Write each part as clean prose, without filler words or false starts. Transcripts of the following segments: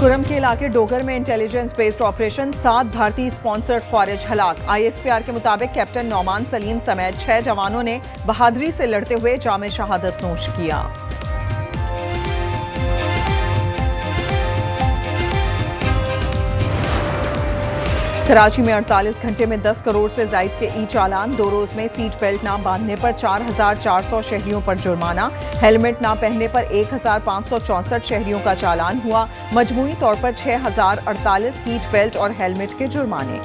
खुर्रम के इलाके डोगर में इंटेलिजेंस बेस्ड ऑपरेशन, 7 भारतीय स्पॉन्सर्ड फौज हलाक। ISPR के मुताबिक कैप्टन नौमान सलीम समेत 6 जवानों ने बहादुरी से लड़ते हुए जाम शहादत नोश किया। कराची में 48 घंटे में 10 करोड़ से जायद के ई चालान। 2 रोज में सीट बेल्ट ना बांधने पर 4,400 शहरियों पर जुर्माना। हेलमेट ना पहनने पर 1,564 शहरियों का चालान हुआ। मजमूई तौर पर 6,048 सीट बेल्ट और हेलमेट के जुर्माने।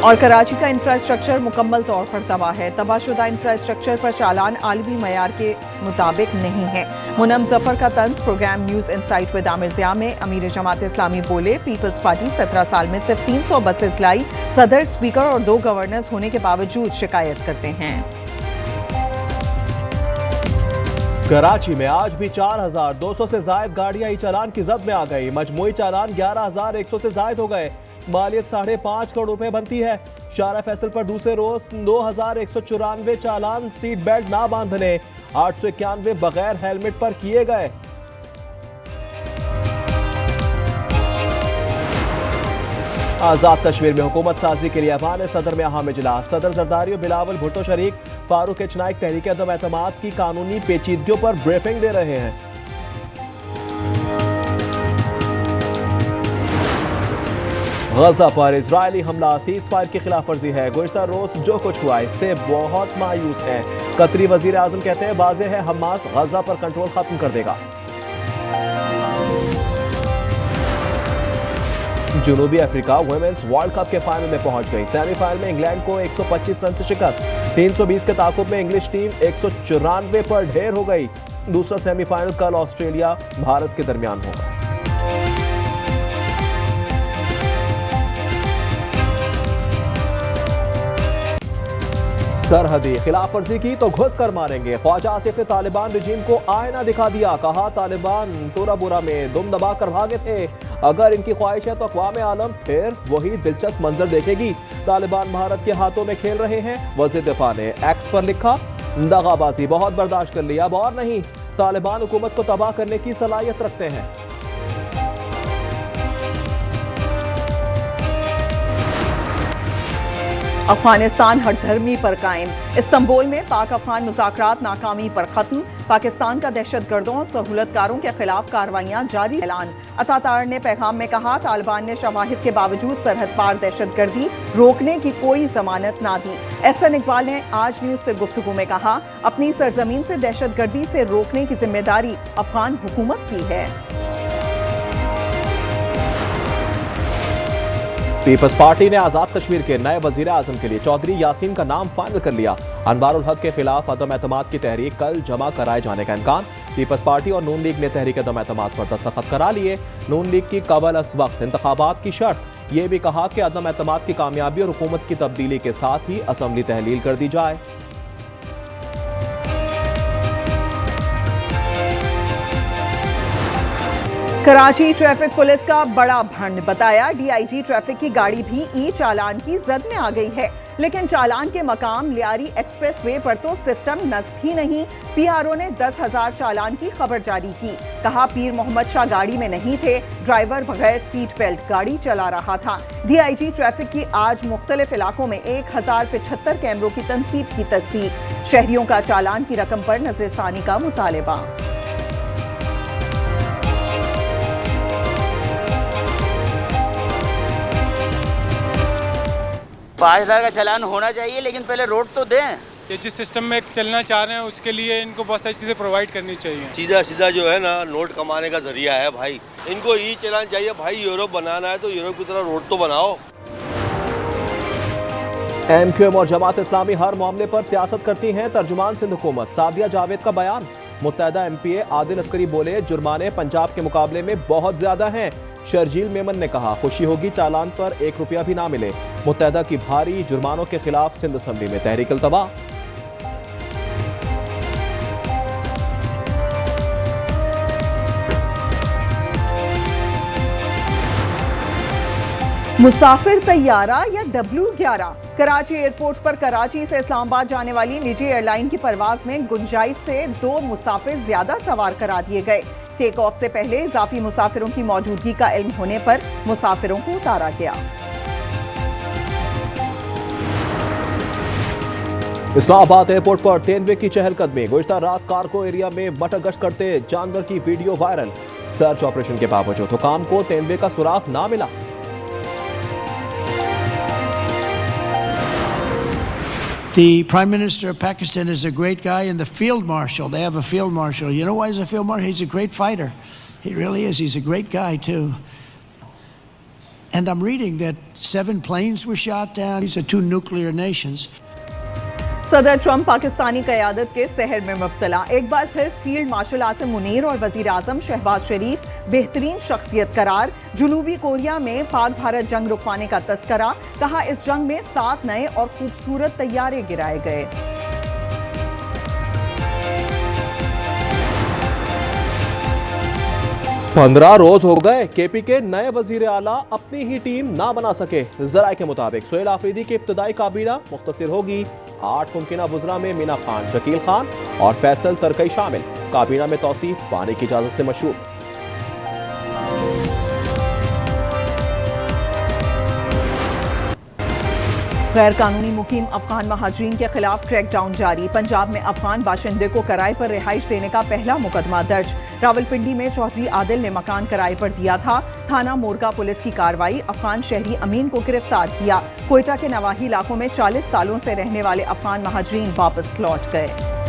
और कराची का इंफ्रास्ट्रक्चर मुकम्मल तौर पर तबाह है। तबाहशुदा इंफ्रास्ट्रक्चर पर चालान आलमी मयार के मुताबिक नहीं है। मुनम जफर का तंज program news insight with Aamir Zia में। अमीर जमात इस्लामी बोले, पीपल्स पार्टी 17 साल में सिर्फ 300 बसेस लाई। सदर, स्पीकर और 2 गवर्नर्स होने के बावजूद शिकायत करते हैं। कराची में आज भी 4,200 से जायद गाड़ियां ई चालान की जद में आ गई। मजमूई चालान 11,100 से जायद हो गए। मालियत 5.5 करोड़ रुपए बनती है। शारा फैसल पर दूसरे रोज 2,194 चालान सीट बेल्ट ना बांधने, 891 बगैर हेलमेट पर किए गए। आजाद कश्मीर में हुकूमत साजी के लिए अफगान सदर में अहम इजलास। सदर जरदारी और बिलावल भुट्टो शरीक फारूक एच नाइक तहरीक अदम एतमाद की कानूनी पेचीदगियों पर ब्रीफिंग दे रहे हैं। गजा पर इजरायली हमला सीज फायर की खिलाफ वर्जी है। गुज़श्ता रोज जो कुछ हुआ इससे बहुत मायूस है। कतरी वजीर आजम कहते हैं, वाज़ेह है हमास गजा पर कंट्रोल खत्म कर देगा। जनूबी अफ्रीका वुमेन्स वर्ल्ड कप के फाइनल में पहुंच गई। सेमीफाइनल में इंग्लैंड को 125 रन से शिकस्त। 320 के ताकुब में इंग्लिश टीम 194 पर ढेर हो गई। दूसरा सेमीफाइनल कल ऑस्ट्रेलिया भारत के दरमियान होगा। सरहदी खिलाफ वर्जी की तो घुस कर मारेंगे। ख्वाजा आसिफ ने तालिबान रजीम को आईना दिखा दिया। कहा, तालिबान तोरा बुरा में दुम दबा कर भागे थे। अगर इनकी ख्वाहिश है तो अक़वाम आलम फिर वही दिलचस्प मंजर देखेगी। तालिबान भारत के हाथों में खेल रहे हैं। वज़ीर दिफा ने एक्स पर लिखा, दगाबाजी बहुत बर्दाश्त कर लिया, अब और नहीं। तालिबान हुकूमत को तबाह करने की सलाहियत रखते हैं। अफगानिस्तान हठधर्मी पर कायम। इस्तांबुल में पाक अफगान मुज़ाकरात नाकामी पर खत्म। पाकिस्तान का दहशतगर्दों और सहूलतकारों के खिलाफ कार्रवाइयां जारी। ऐलान। अतातार ने पैगाम में कहा, तालिबान ने शवाहिद के बावजूद सरहद पार दहशतगर्दी रोकने की कोई जमानत ना दी। एहसन इकबाल ने आज न्यूज से गुफ्तगू में कहा, अपनी सरजमीन से दहशतगर्दी से रोकने की जिम्मेदारी अफगान हुकूमत की है। पीपल्स पार्टी ने आजाद कश्मीर के नए वजीर आजम के लिए चौधरी यासीन का नाम फाइनल कर लिया। अनवारुल हक के खिलाफ अदम एतमाद की तहरीक कल जमा कराए जाने का इम्कान। पीपल्स पार्टी और नून लीग ने तहरीक अदम एतमाद पर दस्तखत करा लिए। नून लीग की कबल अस वक्त इंतखाबात की शर्त यह भी कहा कि अदम एतमाद की कामयाबी और हुकूमत की तब्दीली के साथ ही असम्बली तहलील कर दी जाए। कराची ट्रैफिक पुलिस का बड़ा भंड बताया, डीआईजी ट्रैफिक की गाड़ी भी ई चालान की जद में आ गई है। लेकिन चालान के मकाम लियारी एक्सप्रेस वे पर तो सिस्टम नस्ब ही नहीं। पीआरओ ने 10,000 चालान की खबर जारी की। कहा, पीर मोहम्मद शाह गाड़ी में नहीं थे, ड्राइवर बगैर सीट बेल्ट गाड़ी चला रहा था। डीआईजी ट्रैफिक की आज मुख्तलिफ इलाकों में 1,075 कैमरों की तनसीब की तस्दीक। शहरियों का चालान की रकम पर नजरसानी का मुतालबा। 5,000 का चालान होना चाहिए, लेकिन पहले रोड तो दें। ये जिस सिस्टम में चलना चाह रहे हैं उसके लिए इनको बहुत सारी चीज़ें प्रोवाइड करनी चाहिए। सीधा सीधा जो है ना नोट कमाने का जरिया है भाई। इनको ई चलान चाहिए भाई। यूरोप बनाना है तो यूरोप की तरह रोड तो बनाओ। एमक्यूएम और जमात इस्लामी हर मामले पर सियासत करती हैं। तर्जुमान सिंध हुकूमत सादिया जावेद का बयान। मुत्तहदा एमपीए आदिल अस्करी बोले, जुर्माने पंजाब के मुकाबले में बहुत ज्यादा हैं। शर्जील मेमन ने कहा, खुशी होगी चालान पर 1 रुपया भी ना मिले। मुत्तहदा की भारी जुर्मानों के खिलाफ सिंध असम्बली में तहरीक अल्तवा। मुसाफिर तैयारा या W11। कराची एयरपोर्ट पर कराची से इस्लामाबाद जाने वाली निजी एयरलाइन की परवाज में गुंजाइश से 2 मुसाफिर ज्यादा सवार करा दिए गए। टेक ऑफ से पहले इजाफी मुसाफिरों की मौजूदगी का इल्म होने पर मुसाफिरों को उतारा गया। इस्लामाबाद एयरपोर्ट पर तेनवे की चहलकदमी। गुज़िश्ता रात कार्गो एरिया में मटक गश्त करते जानवर की वीडियो वायरल। सर्च ऑपरेशन के बावजूद हुकाम को तेनवे का सुराग ना मिला। The Prime Minister of Pakistan is a great guy, and the Field Marshal, they have a Field Marshal. You know why he's a Field Marshal? He's a great fighter. He really is. He's a great guy, too. And I'm reading that 7 planes were shot down. These are 2 nuclear nations. सदर Trump Pakistani क़यादत के सहर में मुब्तला। एक बार फिर field marshal Asim Munir और वज़ीर आज़म शहबाज शरीफ बेहतरीन शख्सियत करार। जनूबी कोरिया में पाक भारत जंग रुकवाने का तस्करा। कहा इस जंग में 7 नए और खूबसूरत तैयारे गिराए गए। पंद्रह रोज हो गए केपी के नए वजीर आला अपनी ही टीम ना बना सके। जराये के मुताबिक सुहेल आफरीदी की इब्तदाई काबीना मुख्तसर होगी। 8 मुमकिना वज़रा में मीना खान, शकील खान और फैसल तरकई शामिल। काबीना में तौसीफ पाने की इजाजत से मशरूब। गैर कानूनी मुकीम अफगान महाजरीन के खिलाफ क्रैकडाउन जारी। पंजाब में अफगान बाशिंदे को किराए पर रिहाइश देने का पहला मुकदमा दर्ज। रावलपिंडी में चौधरी आदिल ने मकान किराए पर दिया था। थाना मोरगा पुलिस की कार्रवाई। अफगान शहरी अमीन को गिरफ्तार किया। कोयटा के नवाही इलाकों में 40 सालों से रहने वाले अफगान महाजरीन वापस लौट गए।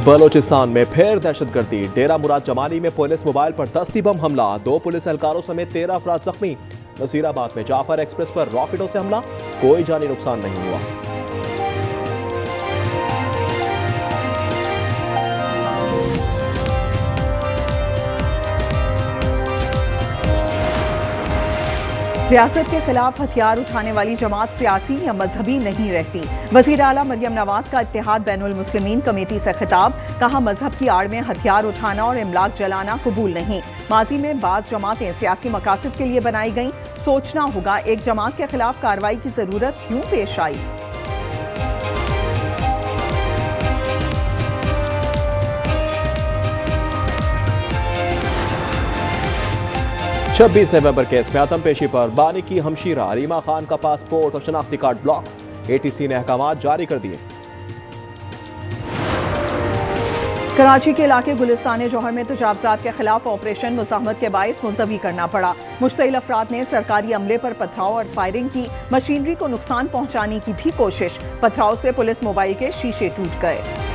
बलोचिस्तान में फिर दहशतगर्दी। डेरा मुराद जमानी में पुलिस मोबाइल पर दस्ती बम हमला। 2 पुलिस एहलकारों समेत 13 अफराद जख्मी। नसीराबाद में जाफर एक्सप्रेस पर रॉकेटों से हमला। कोई जानी नुकसान नहीं हुआ। रियासत के खिलाफ हथियार उठाने वाली जमात सियासी या मजहबी नहीं रहती। वज़ीर आला मरियम नवाज का इत्तेहाद बैनुल मुस्लिमीन कमेटी से खिताब। कहा मजहब की आड़ में हथियार उठाना और इमलाक जलाना कबूल नहीं। माजी में बाज़ जमातें सियासी मकासद के लिए बनाई गईं। सोचना होगा एक जमात के खिलाफ कार्रवाई की जरूरत क्यों पेश आई। 26 नवंबर केस में आतम पेशी पर बानी की हमशीरा रीमा खान का पासपोर्ट और शनाख्ती कार्ड ब्लॉक। एटीसी ने अहकामात जारी कर दिए। कराची के इलाके गुलिस्तान जौहर में तजावजात के खिलाफ ऑपरेशन मुज़ाहमत के बाइस मुलतवी करना पड़ा। मुश्तइल अफराद ने सरकारी अमले पर पथराव और फायरिंग की। मशीनरी को नुकसान पहुंचाने की भी कोशिश। पथराव से पुलिस मोबाइल के शीशे टूट गए।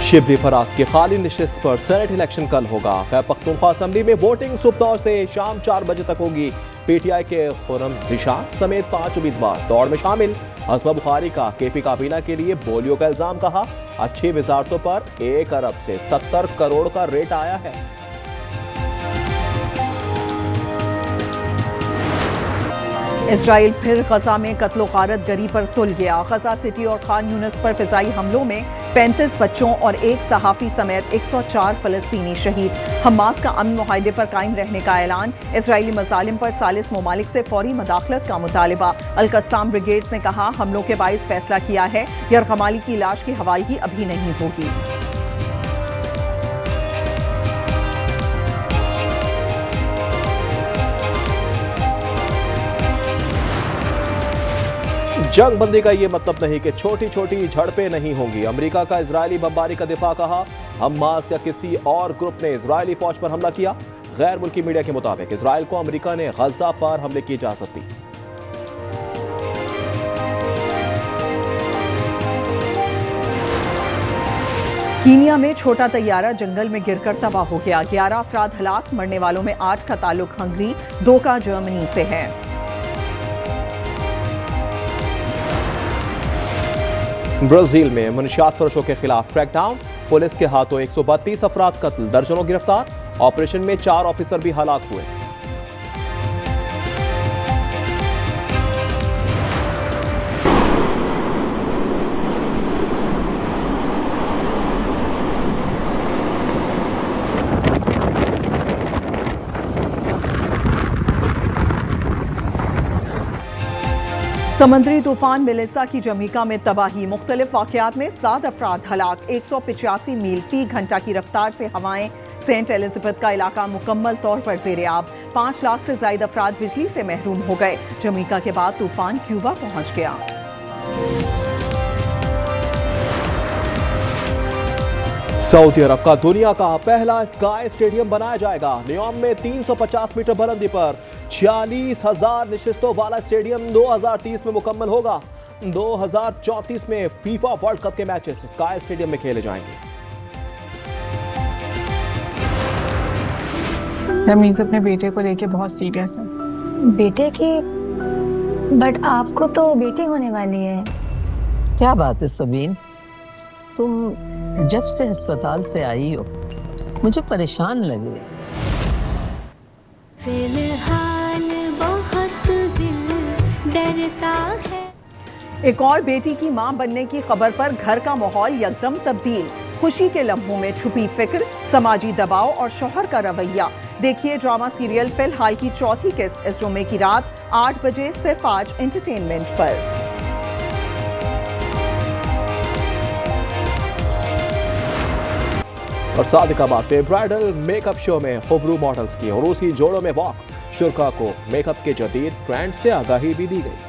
शिबली फराज की खाली निशिस्त पर सेनेट इलेक्शन कल होगा। खैबर पख्तूनख्वा असेंबली में वोटिंग सुबह से शाम 4 बजे तक होगी। पीटीआई के खुरम निशान समेत 5 उम्मीदवार दौड़ में शामिल। हस्बा बुखारी का केपी काबीना के लिए बोलियो का इल्जाम। कहा अच्छी वजारतों पर 1 अरब से 70 करोड़ का रेट आया है। इसराइल फिर गजा में कत्लो गारत गरी पर तुल गया। गजा सिटी और खान यूनिस पर फिजाई हमलों में 35 बच्चों और एक सहाफ़ी समेत 104 फ़लस्तीनी शहीद। हमास का अमन मुआहदे पर कायम रहने का ऐलान। इसराइली मज़ालिम पर सालिस ममालिक से फौरी मदाखलत का मुतालबा। अल-कस्साम ब्रिगेड्स ने कहा हमलों के बाइस फैसला किया है। यरगमाली की लाश की हवालगी अभी नहीं होगी। जंग बंदी का ये मतलब नहीं कि छोटी छोटी झड़पें नहीं होंगी। अमेरिका का इजरायली बमबारी का दिफा। कहा हमास या किसी और ग्रुप ने इजरायली फौज पर हमला किया। गैर मुल्की मीडिया के मुताबिक इजरायल को अमेरिका ने गजा पर हमले की इजाजत दी। कीनिया में छोटा तैयारा जंगल में गिरकर तबाह हो गया। 11 अफराद हलाक। मरने वालों में 8 का ताल्लुक हंगरी, 2 का जर्मनी से है। ब्राजील में मनशियात फरोशों के खिलाफ क्रैकडाउन। पुलिस के हाथों 132 अफराद कत्ल, दर्जनों गिरफ्तार। ऑपरेशन में 4 ऑफिसर भी हलाक हुए। समुद्री तूफान मेलिसा की जमैका में तबाही, मुख्तलिफ वाक़यात में 7 अफराद हलाक। 185 मील फी घंटा की रफ्तार से हवाएं। सेंट एलिजाबेथ का इलाका मुकम्मल तौर पर ज़ेर-ए-आब। 5 लाख से ज़ायद अफराद बिजली से महरूम हो गए। जमैका के बाद तूफान क्यूबा पहुंच गया। सऊदी अरब का दुनिया का पहला स्काई स्टेडियम बनाया जाएगा। न्योम में 350 मीटर बुलंदी पर 46,000 नशिस्तों वाला स्टेडियम 2030 में मुकम्मल होगा। 2034 में फीफा वर्ल्ड कप के मैचेस स्काई स्टेडियम में खेले जाएंगे। रमीज अपने बेटे को लेके बहुत सीरियस है। बेटे की? बट आपको तो बेटी होने वाली है। क्या बात है सबीन, तुम जब से अस्पताल से आई हो मुझे परेशान लगे। फिलहाल बहुत दिल डरता है। एक और बेटी की मां बनने की खबर पर घर का माहौल यकदम तब्दील। खुशी के लम्हों में छुपी फिक्र, समाजी दबाव और शौहर का रवैया। देखिए ड्रामा सीरियल फिलहाल की चौथी किस्त इस जुम्मे की रात 8 बजे सिर्फ आज एंटरटेनमेंट पर। और सादिकाबाद पे ब्राइडल मेकअप शो में खुबरू मॉडल्स की रूसी जोड़ों में वॉक। शुरा को मेकअप के जदीद ट्रेंड से आगाही भी दी गई।